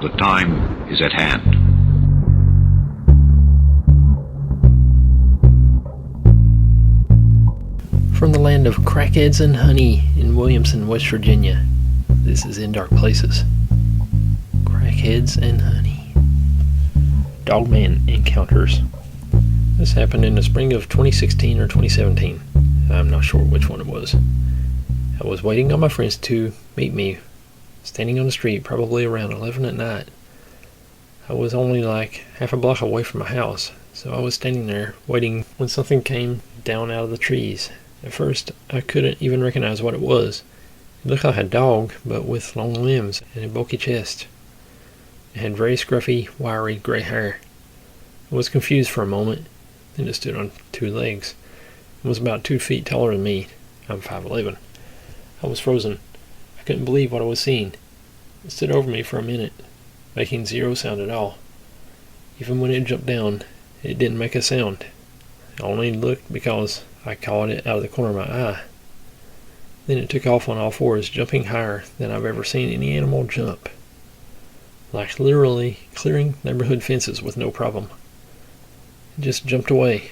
The time is at hand. From the land of crackheads and honey in Williamson, West Virginia, this is In Dark Places. Crackheads and honey. Dogman Encounters. This happened in the spring of 2016 or 2017. I'm not sure which one it was. I was waiting on my friends to meet me, standing on the street probably around 11 at night. I was only like half a block away from my house, so I was standing there waiting when something came down out of the trees. At first, I couldn't even recognize what it was. It looked like a dog, but with long limbs and a bulky chest. It had very scruffy, wiry gray hair. I was confused for a moment, then it stood on two legs. It was about 2 feet taller than me. I'm 5'11". I was frozen. I couldn't believe what I was seeing. It stood over me for a minute, making zero sound at all. Even when it jumped down, it didn't make a sound. I only looked because I caught it out of the corner of my eye. Then it took off on all fours, jumping higher than I've ever seen any animal jump. Like literally clearing neighborhood fences with no problem. It just jumped away.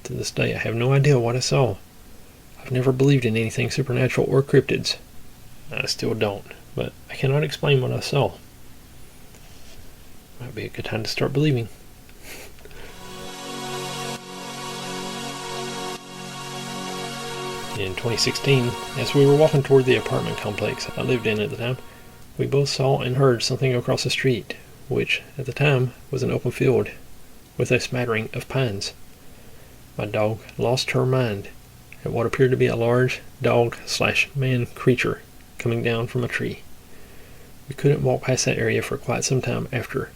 To this day, I have no idea what I saw. I've never believed in anything supernatural or cryptids. I still don't, but I cannot explain what I saw. Might be a good time to start believing. In 2016, as we were walking toward the apartment complex I lived in at the time, we both saw and heard something across the street, which, at the time, was an open field, with a smattering of pines. My dog lost her mind at what appeared to be a large dog/man creature coming down from a tree. We couldn't walk past that area for quite some time after,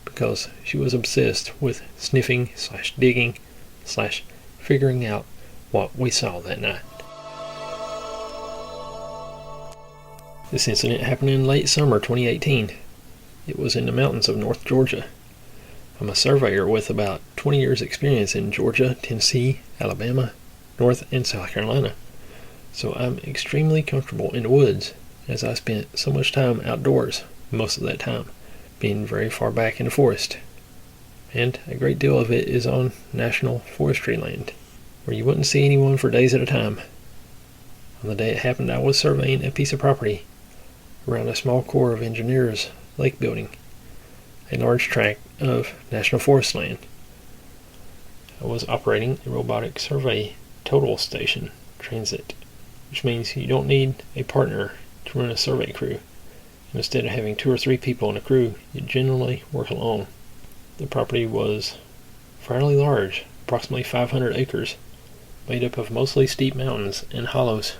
because she was obsessed with sniffing/digging/figuring out what we saw that night. This incident happened in late summer 2018. It was in the mountains of North Georgia. I'm a surveyor with about 20 years experience in Georgia, Tennessee, Alabama, North and South Carolina. So I'm extremely comfortable in the woods, as I spent so much time outdoors most of that time, being very far back in the forest. And a great deal of it is on national forestry land, where you wouldn't see anyone for days at a time. On the day it happened, I was surveying a piece of property around a small Corps of Engineers lake building, a large tract of national forest land. I was operating a robotic survey total station transit, which means you don't need a partner to run a survey crew. And instead of having 2 or 3 people in a crew, you generally work alone. The property was fairly large, approximately 500 acres, made up of mostly steep mountains and hollows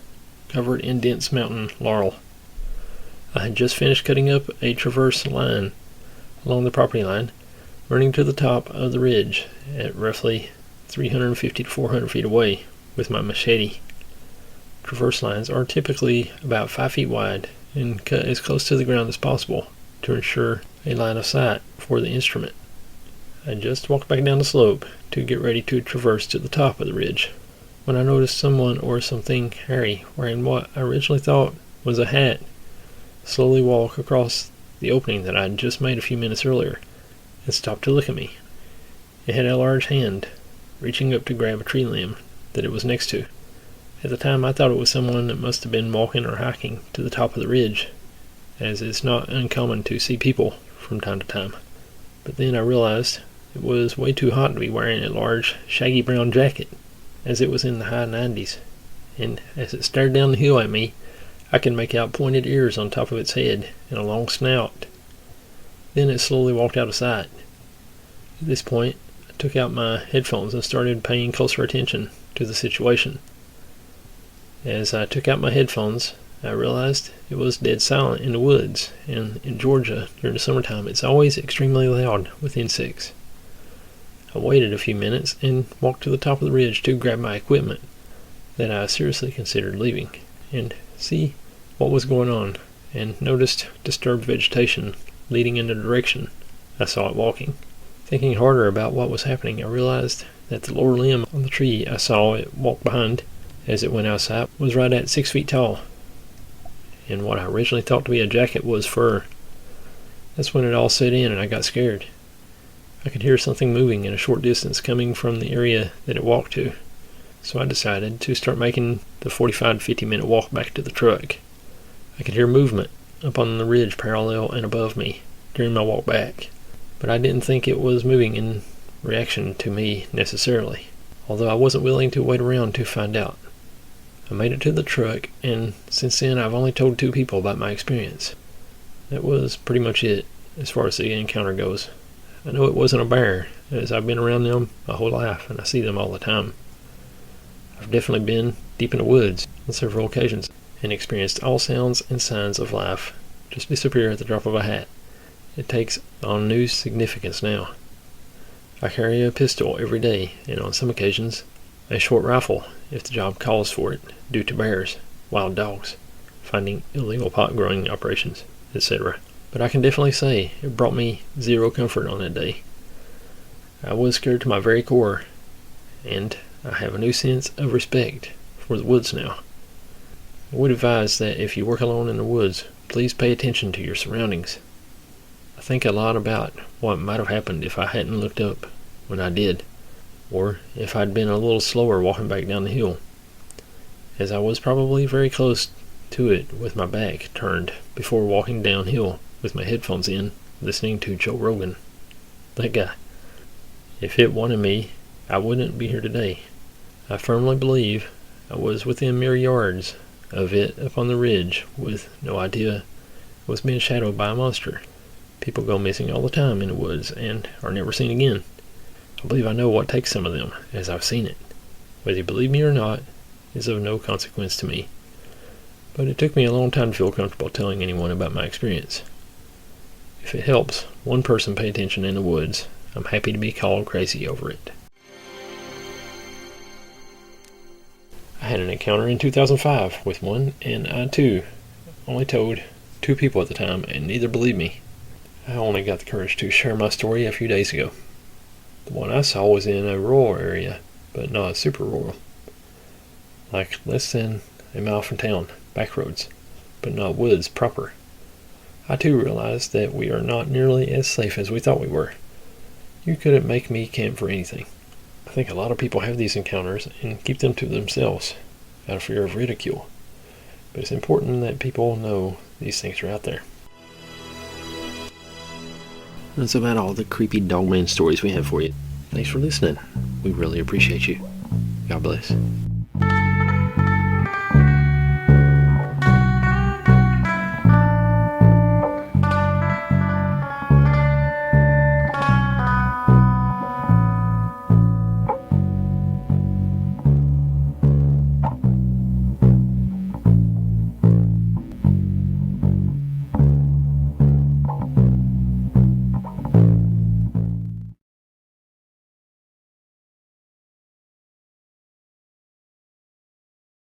covered in dense mountain laurel. I had just finished cutting up a traverse line along the property line, running to the top of the ridge at roughly 350 to 400 feet away with my machete. Traverse lines are typically about 5 feet wide and cut as close to the ground as possible to ensure a line of sight for the instrument. I just walked back down the slope to get ready to traverse to the top of the ridge when I noticed someone or something hairy wearing what I originally thought was a hat slowly walk across the opening that I had just made a few minutes earlier and stopped to look at me. It had a large hand reaching up to grab a tree limb that it was next to. At the time, I thought it was someone that must have been walking or hiking to the top of the ridge, as it's not uncommon to see people from time to time. But then I realized it was way too hot to be wearing a large, shaggy brown jacket, as it was in the high 90s, and as it stared down the hill at me, I could make out pointed ears on top of its head and a long snout. Then it slowly walked out of sight. At this point, I took out my headphones and started paying closer attention to the situation. As I took out my headphones, I realized it was dead silent in the woods, and in Georgia, during the summertime, it's always extremely loud with insects. I waited a few minutes and walked to the top of the ridge to grab my equipment that I seriously considered leaving, and see what was going on, and noticed disturbed vegetation leading in the direction I saw it walking. Thinking harder about what was happening, I realized that the lower limb on the tree I saw it walk behind as it went outside was right at 6 feet tall, and what I originally thought to be a jacket was fur. That's when it all set in and I got scared. I could hear something moving in a short distance coming from the area that it walked to, so I decided to start making the 45 to 50 minute walk back to the truck. I could hear movement up on the ridge parallel and above me during my walk back, but I didn't think it was moving in reaction to me necessarily, although I wasn't willing to wait around to find out. I made it to the truck, and since then I've only told 2 people about my experience. That was pretty much it as far as the encounter goes. I know it wasn't a bear, as I've been around them my whole life and I see them all the time. I've definitely been deep in the woods on several occasions and experienced all sounds and signs of life just disappear at the drop of a hat. It takes on new significance now. I carry a pistol every day, and on some occasions a short rifle if the job calls for it, due to bears, wild dogs, finding illegal pot growing operations, etc. But I can definitely say it brought me zero comfort on that day. I was scared to my very core, and I have a new sense of respect for the woods now. I would advise that if you work alone in the woods, please pay attention to your surroundings. I think a lot about what might have happened if I hadn't looked up when I did, or if I'd been a little slower walking back down the hill, as I was probably very close to it with my back turned before walking downhill with my headphones in, listening to Joe Rogan. That guy. If it wanted me, I wouldn't be here today. I firmly believe I was within mere yards of it up on the ridge, with no idea it was being shadowed by a monster. People go missing all the time in the woods and are never seen again. I believe I know what takes some of them, as I've seen it. Whether you believe me or not is of no consequence to me. But it took me a long time to feel comfortable telling anyone about my experience. If it helps one person pay attention in the woods, I'm happy to be called crazy over it. I had an encounter in 2005 with one, and I too only told 2 people at the time, and neither believed me. I only got the courage to share my story a few days ago. The one I saw was in a rural area, but not super rural. Like less than a mile from town, back roads, but not woods proper. I too realized that we are not nearly as safe as we thought we were. You couldn't make me camp for anything. I think a lot of people have these encounters and keep them to themselves out of fear of ridicule. But it's important that people know these things are out there. That's about all the creepy Dogman stories we have for you. Thanks for listening. We really appreciate you. God bless.